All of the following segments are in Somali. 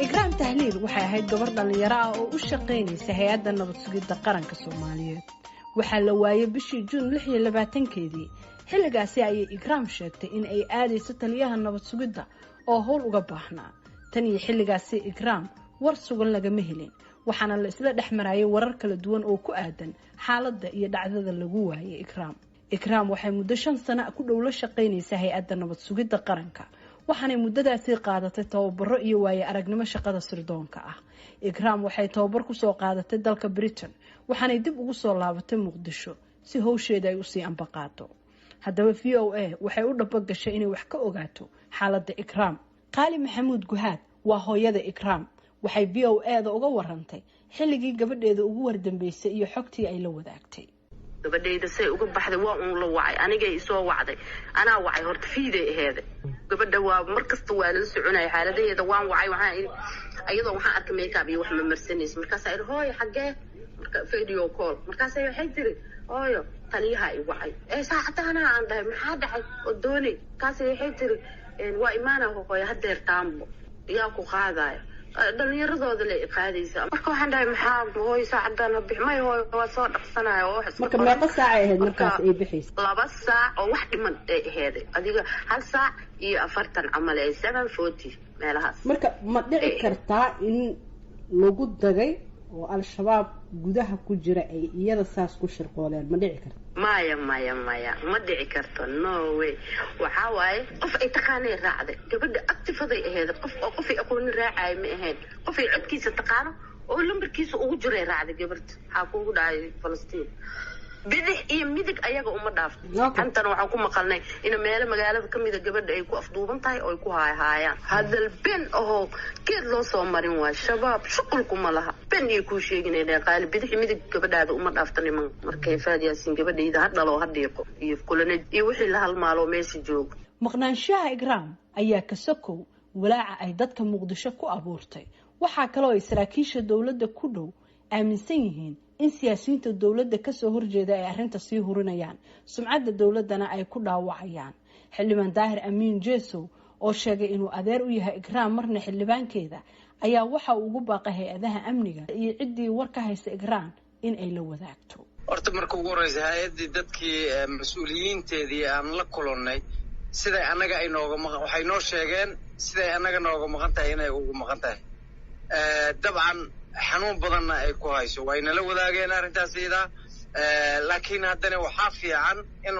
إكرام تهليل waxay ahayd gabar dhalinyaro ah oo u shaqeynaysa hay'adda nabad sugidda qaranka Soomaaliyeed waxa la waayay bishii Juun 26-keedii xilligaasi ayay Ikram sheegtay in ay aadayso taliyaha nabad sugidda oo howl uga baahnaa tan iyo xilligaasi Ikram war sugan lagama helin waxaana la isla dhexmarayay warar kala duwan oo ku aadan xaaladda iyo dhacdada lagu waayay Ikram waxay muddo 5 sano ku dhow la shaqeynaysaa hay'adda nabad sugidda qaranka waxaanay muddadaasi qaadatay tababaro iyo waaye aragnimo shaqada sirdoonka ah Ikram waxay tababar ku soo qaadatay dalka Britain waxaanay dib ugu soo laabatay Muqdisho si hawsheeda ay u sii anbaqaato haddaba VOA waxay u dhabagashay inay wax ka ogaato xaaladda Ikram Qaali Maxamuud Guhaad waa hooyada Ikram waxay VOA-da uga warantay xilligii gabadheeda ugu wardambeysay iyo xogtii ay la wadaagtay gabadheeda say uga baxday waa uu la wacay aniga ay soo wacday anaa wacay horta fiiday aheed gabadha waa markasta waa la soconay xaaladeeda waan wacay waxaan ayadoo waxaan arkay makeup iyo wax ma marsanayso markaas ay hooyo xagee marka video call markaas ay waxay tiri hooyo taliyaha ay wacay saacadana aan dhahay maxaa dhacay oo doonay kaas ay waxay tiri waa imaana hooyo hadeer taambo yaa ku qaadaya dhalinyaradooda la qaadaysa marka waxaan dhahay maxaa hooyo saacadana bixmay hooyo waa soo dhaqsanayo oo marka meeqa saac ay ahayd markaas ay bixis 2 saac oo wax dhiman ay ahayd adiga 1 saac iyo 40 camal ay 7:40 meelahaas marka ma dhici kartaa in lagu dagay oo al-shabaab gudaha ku jira ay iyada saas ku shirqooleen ma dhici kartaa maya ma dhici karto no way waxa waaye qof ay taqaanay raacday gabadha actifaday ahayd qof ay aqoon raacay ma ahayn qof ay codkiisa taqaano oo lambarkiisa ugu jiray raacday gabadha waxa ku dhacay Falastiin bidix iyo midig ayaga uma dhaafto antana waxaan ku maqalnay in meelo magaalada kamid gabadha ay ku afduuban tahay oo ay ku haayaan hadal ben oo geed loo soo marin waa shabaab shaqul kuma laha ben ay ku sheeginayna qaali bidix midig gabadhaada uma dhaafto niman markay faadiyaasin gabadheeda hadalo hadhiiqo iyo kulanay iyo wixii la halmaalo meesha joog maqnaanshaha Ikram ayaa ka sokow walaaca ay dadka Muqdisho ku abuurtay waxa kale oo ay saraakiisha dawladda ku dhow aaminsan yihiin in siyaasiyiinta dawladda ka soo horjeeda ay arrinta sii hurinayaan sumcadda dawladana ay ku dhaawacayaan xildhibaan Daahir Amiin Jeesow oo sheegay inuu adeer u yahay Ikram marna xildhibaankeeda ayaa waxa uu ugu baaqay hay'adaha amniga iyo ciddii war ka haysta Ikram in ay la wadaagto horta marka ugu horeysa hay'adii dadkii mas'uuliyiinteedii aan la kulannay sida anaga ay nooga maqan waxay noo sheegeen sida anaga nooga maqan tahay inay ugu maqan tahay dabcan xanuun badanna ay ku hayso wayna la wadaageen arrintaas iyada laakiin haddana waxaa fiican in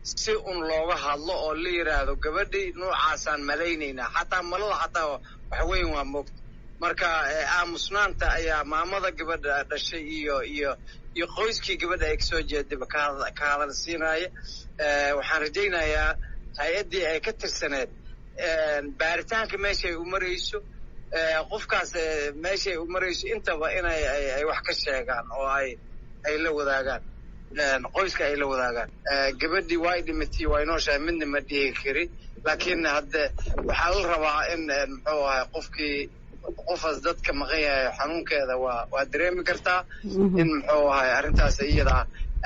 si looga hadlo oo la yiraahdo gabadhii noocaasaan malaynayna xataa malada xataa wax weyn waa moogta marka aamusnaanta ayaa maamada gabadha dhashay iyo qoyskii gabadha ay kasoo jeedaba ka hadal siinaya waxaan rajaynayaa hay'adii ay ka tirsaneed baaritaanka meesha ay u marayso qofkaas meeshay u marayso intaba inay wax ka sheegaan oo ay la wadaagaan qoyska ay la wadaagaan gabadhii way dhimatay way nooshahay midna ma dhihi kari laakiin hadda waxaa la rabaa in muxuu ahay qofaas dadka maqan yahay xanuunkeeda waa dareemi kartaa in muxuu ahay arrintaas iyada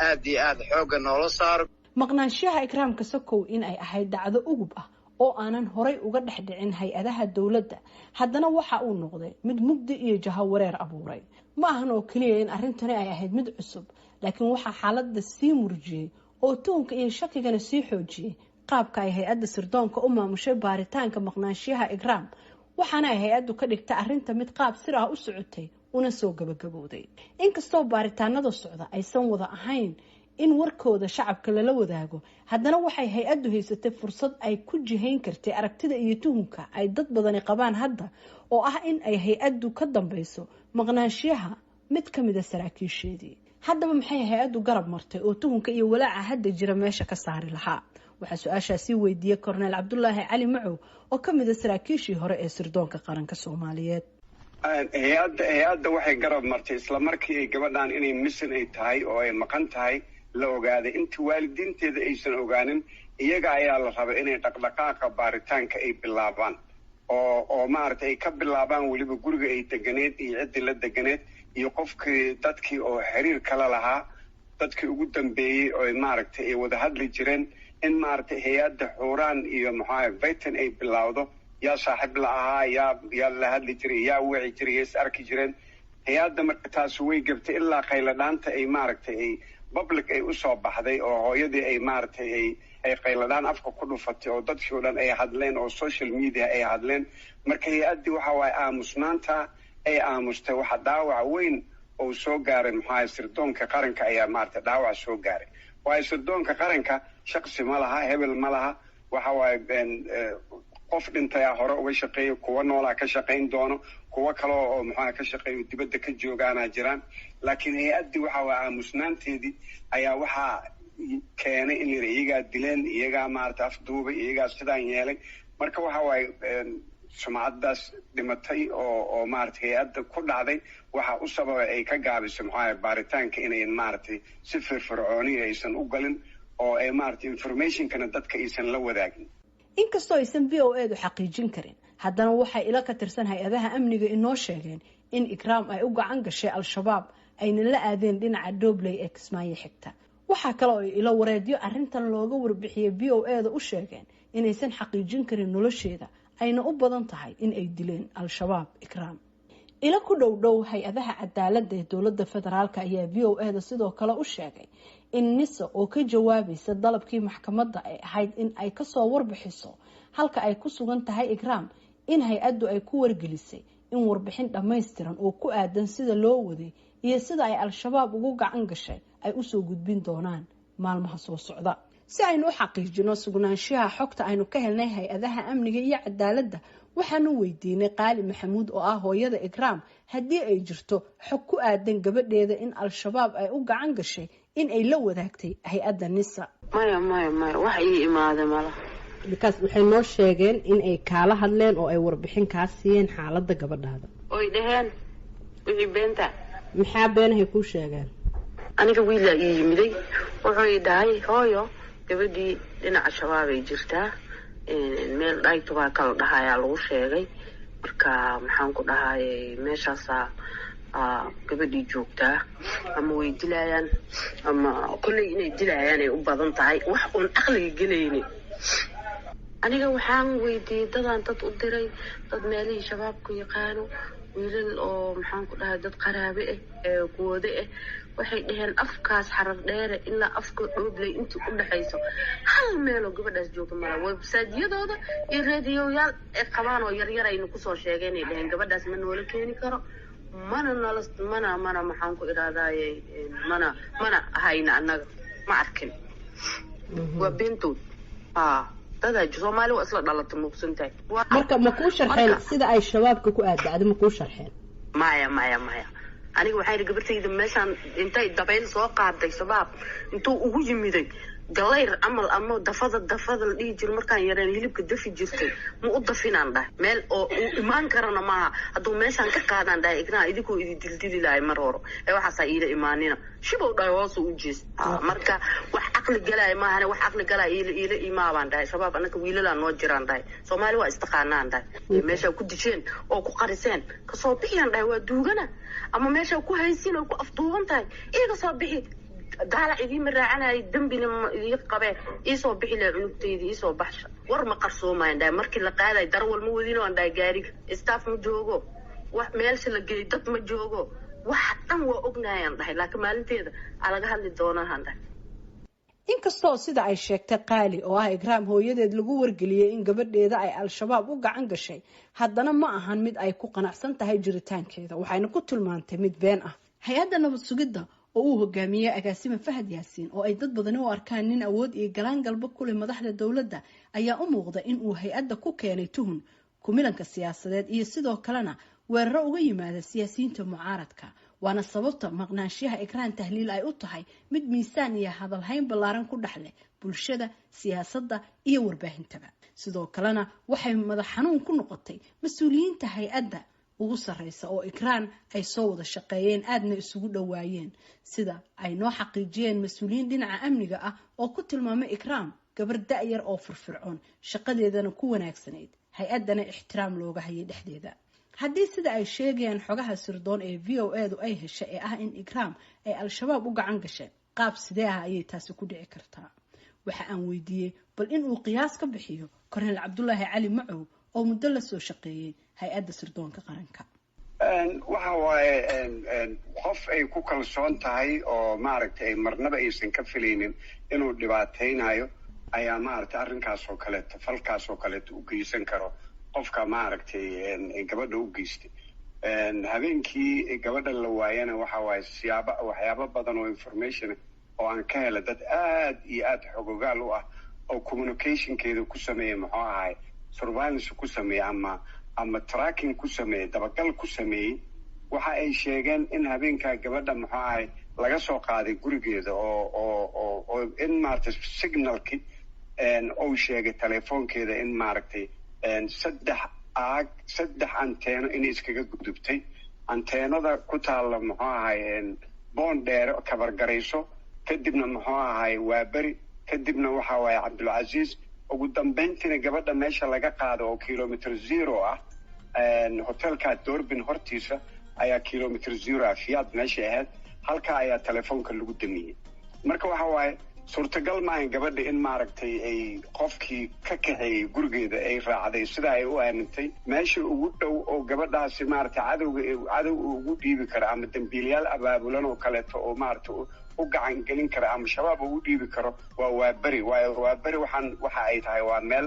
aad iyo aad xoogga noola saaro maqnaanshaha Ikram ka sokow in ay ahayd dhacdo ugub ah oo aanan horay uga dhexdhicin hay'adaha dawladda haddana waxa uu noqday mid mugdi iyo jahawareer abuuray ma ahan oo kaliya in arrintani ay ahayd mid cusub laakiin waxa xaaladda sii murjiyay oo toonka iyo shakigana sii xoojiyay qaabka ay hay'adda sirdoonka u maamushay baaritaanka maqnaanshaha Ikram waxaana ay hay'addu ka dhigtay arrinta mid qaab sir ah u socotay una soo gabagabowday inkastoo baaritaanada socda aysan wada ahayn in warkooda shacabka lala wadaago haddana waxay hay'addu haysatay fursad ay ku jihayn kartay aragtida iyo tuhunka ay dad badani qabaan hadda oo ah in ay hay'addu ka dambayso maqnaanshaha mid kamid ah saraakiisheedii haddaba maxay hay'addu garab martay oo tuhunka iyo walaaca hadda jira meesha ka saari lahaa waxa su'aashaasi weydiiyay Korneel Cabdullaahi Cali Macow oo kamid ah saraakiishii hore ee sirdoonka qaranka Soomaaliyeed hay'adda waxay garab martay isla markii ay gabadhan inay mission ay tahay oo ay maqan tahay la ogaaday inta waalidiinteeda aysan ogaanin iyaga ayaa la rabay inay dhaqdhaqaaqa baaritaanka ay bilaabaan oo maaragtay ay ka bilaabaan weliba guriga ay deganeed iyo ciddii la deganeed iyo qofkii dadkii oo xiriir kala lahaa dadkii ugu dambeeyey oo maaragtay ay wada hadli jireen in maaragtay hay'adda xuuraan iyo maxaa Britain ay bilowdo yaa saaxiib la ahaa, yaa la hadli jiray, yaa wici jiray, yaa is arki jireen. hay-adda marka taas way gabtay ilaa qayladhaanta ay maaragtay ay public ay usoo baxday oo hooyadii ay maaragtay ay qayladhaan afka ku dhufatay oo dadkii o dhan ay hadleen oo social media ay hadleen. marka hay-addii waxa waaye aamusnaanta ay aamustay waxa dhaawac weyn oo soo gaaray maxaa sirdoonka qaranka ayaa maaragtay dhaawac soo gaaray. waayo sirdoonka qaranka shaqsi ma laha, hebel ma laha, waxa waaye qof dhintaya hore uga shaqeeya, kuwa noolaa ka shaqayn doono, kuwa kale oo maxaa ka shaqeeyo dibadda ka joogaana jiraan. laakiin hay-addii waxa waaye aamusnaanteedii ayaa waxaa keenay in la iyagaa dileen, iyagaa maaragtay afduubay, iyagaa sidaan yeelay. marka waxa waaye sumcaddaas dhimatay oo maaragtay hay-adda ku dhacday waxa u sababay ay ka gaabisay maxaa baaritaanka inay maaragtay si firfircooni aysan u galin oo ay maaragtay informationkana dadka aysan la wadaagin. inkastoo aysan VOA-du xaqiijin karin, haddana waxay ila ka tirsan hay-adaha amniga inoo sheegeen in Ikraam ay u gacan gashay al-shabaab ayna la aadeen dhinaca Doobley ee Kismaayo xigta. waxaa kale oo ilo wareedyo arrintan looga warbixiyay VOA-da u sheegeen inaysan xaqiijin karin nolosheeda, ayna u badan tahay in ay dileen al-shabaab Ikraam. ila ku dhow hay-adaha cadaaladda ee dowladda federaalka ayaa VOA-da sidoo kale u sheegay in NISA oo ka jawaabaysa dalabkii maxkamadda ay ahayd in ay kasoo warbixiso halka ay ku sugan tahay Ikraam, in hay-addu ay ku wargelisay in warbixin dhammaystiran oo ku aadan sida loo waday iyo sida ay al-shabaab ugu gacan gashay ay usoo gudbin doonaan maalmaha soo socda. si aynu u xaqiijino sugnaanshaha xogta aynu ka helnay hay-adaha amniga iyo cadaaladda, waxaanu weydiinay Qaali Maxamuud oo ah hooyada Ikraam haddii ay jirto xog ku aadan gabadheeda in al-shabaab ay u gacan gashay in ay la wadaagtay hay-adda NISA. maya wax ii imaada mala. bikaas waxay noo sheegeen in ay kaala hadleen oo ay warbixin kaa siiyeen xaaladda gabadhaada. oy dhaheen wixii beenta. maxaa beenahay kuu sheegeen? aniga wiilaa ii yimiday wuxuu dhahay hooyo gabadhii dhinaca shabaab ay jirtaa, meel dhayto baa kala dhahayaa lagu sheegay. marka maxaan ku dhahay meeshaasaa gabadhii joogtaa, ama way dilayaan ama kolley inay dilayaan ay u badan tahay, wax uun aqliga gelayni. aniga waxaan weydiiyey dadaan dad u diray, dad meelihii shabaabku yaqaano, wiilal oo maxaan ku dhahay dad qaraabe ah kuwooda ah, waxay dhaheen afkaas xarar dheere ilaa afka Doobley intii u dhaxayso hal meeloo gabadhaas joogta mala. website-yadooda iyo raadiyoyaal ay qabaan oo yaryar aynu kusoo sheegeen ay dhaheen gabadhaas ma noola keeni karo, mana maxaan ku idhahdaaye mana hayna annaga ma arkin. waa beentood. dadaa Soomaali waa isla dhalata muugsantahay. marka ma kuu sharxeen sida ay shabaabka ku aadacdo? ma kuu sharxeen? maya aniga waxay gabartayda meeshaan intay dabayl soo qaaday shabaab intuu ugu yimiday galayr amal ama dafada la dhihi jiro markaan yareen hilibka dafi jirtay ma u dafinaan dhahay meel oo uu imaan karana maaha. hadduu meeshaan ka qaadaan dhahay Ikraam idinkoo dildili lahay mar hore waxaasaa iila imaanina shibow dhahay hoosu u jees. marka wax aqli galaya maahane, wax aqli galaya iila imaabaan dhahay shabaab annaka wiilalaan noo jiraan dhahay. Soomaali waa istaqaanaan dhahay, meeshaa ku dijeen oo ku qariseen kasoo bixiyaan dhahay waa duugana, ama meeshaa ku haysiin oo ku afduuban tahay iyaga soo bixi daalac idiima raacanayay dambina ii qabeen iisoo bixi lahay cunugtayda iisoo baxsha. war ma qarsoomayan dhahay markii la qaaday darwal ma wadino aan dhahay gaariga staff ma joogo, wax meelsha la geeyay dad ma joogo, wax dhan waa ognayaan dhahay, laakiin maalinteeda aa laga hadli doonaan dhahay. inkastoo sida ay sheegtay Qaali oo ah Ikraam hooyadeed lagu wargeliyay in gabadheeda ay al-shabaab u gacan gashay, haddana ma ahan mid ay ku qanacsan tahay jiritaankeeda, waxayna ku tilmaantay mid been ah. hay-adda nabad sugidda oo uu hogaamiyey agaasime Fahad Yaasiin oo ay dad badan u arkaan nin awood iyo galaan galba ku leh madaxda dowladda, ayaa u muuqda in uu hay-adda ku keenay tuhun ku milanka siyaasadeed iyo sidoo kalena weeraro uga yimaada siyaasiyiinta mucaaradka. waana sababta maqnaanshaha Ikraam tahliil ay u tahay mid miisaan iyo hadalhayn ballaaran ku dhaxleh bulshada, siyaasadda iyo warbaahintaba. sidoo kalena waxay madax xanuun ku noqotay mas-uuliyiinta hay-adda ugu sarreysa oo Ikraam ay soo wada shaqeeyeen aadna isugu dhawaayeen, sida ay noo xaqiijiyeen mas-uuliyiin dhinaca amniga ah oo ku tilmaamay Ikraam gabar da'yar oo firfircoon, shaqadeedana ku wanaagsanayd, hay-addana ixtiraam looga hayay dhexdeeda. haddii sida ay sheegayaan xogaha sirdoon ee VOA-du ay heshay ee ah in Ikraam ay al-shabaab u gacan gashay, qaab sidee ah ayay taasi ku dhici kartaa? waxa aan weydiiyey bal in uu qiyaas ka bixiyo Korneyl Cabdulaahi Cali Macow oo muddo la soo shaqeeyey hay-adda sirdoonka qaranka. waxa waaye qof ay ku kalsoon tahay oo maaragtay marnaba aysan ka filaynin inuu dhibaataynayo ayaa maaragtay arrinkaas oo kaleeto falkaas oo kaleeto u geysan karo qofka maaragtay gabadha u geystay. habeenkii gabadha la waayana waxa waaye waxyaabo badan oo information oo aan ka hela dad aad iyo aad xogogaal u ah oo communicationkeeda ku sameeya muxuu ahay surveillance ku sameeya ama tracking ku sameeyey dabagal ku sameeyey waxa ay sheegeen in habeenkaa gabadha muxuu ahay laga soo qaaday gurigeeda oo in maaragtay signalki uu sheegay telefoonkeeda in maaragtay saddex anteeno inay iskaga gudubtay anteenada ku taalla muxuu ahay boon dheere kabargarayso kadibna muxuu ahay waaberi kadibna waxa waaye cabdulcasiis ugu dambayntiina gabadha meesha laga qaado oo kilometer 0 ah hotelka doorbin hortiisa ayaa kilometer 0 ah fiyaad meesha ahayd halka ayaa telefoonka lagu damiyey. marka waxa waaye suurtagal maahan gabadha in maaragtay ay qofkii ka kaxeeyey gurigeeda ay raacday sida ay u aamintay meesha ugu dhow oo gabadhaasi maaragtay cadow ugu dhiibi kara ama dambiilayaal abaabulan oo kaleeto oo maaragtay u gacan gelin kara ama shabaab ugu dhiibi karo waaberi waxa ay tahay waa meel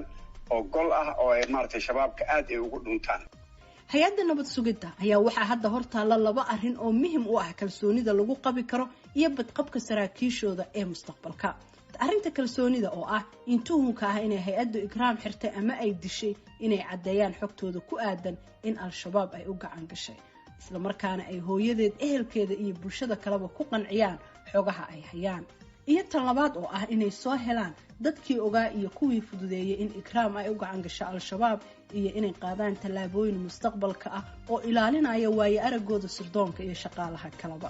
oo gol ah oo ay maaragtay shabaabka aad ay ugu dhuntaan. hay-adda nabad sugidda ayaa waxaa hadda hortaalla 2 arrin oo muhiim u ah kalsoonida lagu qabi karo iyo badqabka saraakiishooda ee mustaqbalka. arrinta kalsoonida oo ah in tuhunka ah inay hay-addu ikraam xirtay ama ay dishay inay caddeeyaan xogtooda ku aadan in al-shabaab ay u gacan gashay isla markaana ay hooyadeed ehelkeeda iyo bulshada kaleba ku qanciyaan xogaha ay hayaan. iyo tan labaad oo ah inay soo helaan dadkii ogaa iyo kuwii fududeeyay in ikraam ay u gacan gasho al-shabaab iyo inay qaadaan tallaabooyin mustaqbalka ah oo ilaalinaya waaye aragooda sirdoonka iyo shaqaalaha kalaba.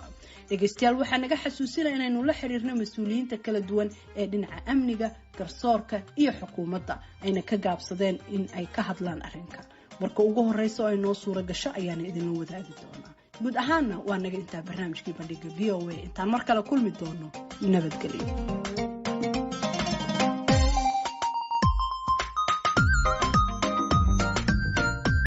dhegeystayaal waxaa naga xasuusinaya inaynu la xiriirno mas-uuliyiinta kala duwan ee dhinaca amniga, garsoorka iyo xukuumadda ayna ka gaabsadeen in ay ka hadlaan arrinka. marka ugu horeysa oo ay noo suura gasho ayaana idinla wadaagi doonaa. guud ahaanna waa naga intaa barnaamijkii bandhiga VOA. intaan mar kale kulmi doono nabadgelyo.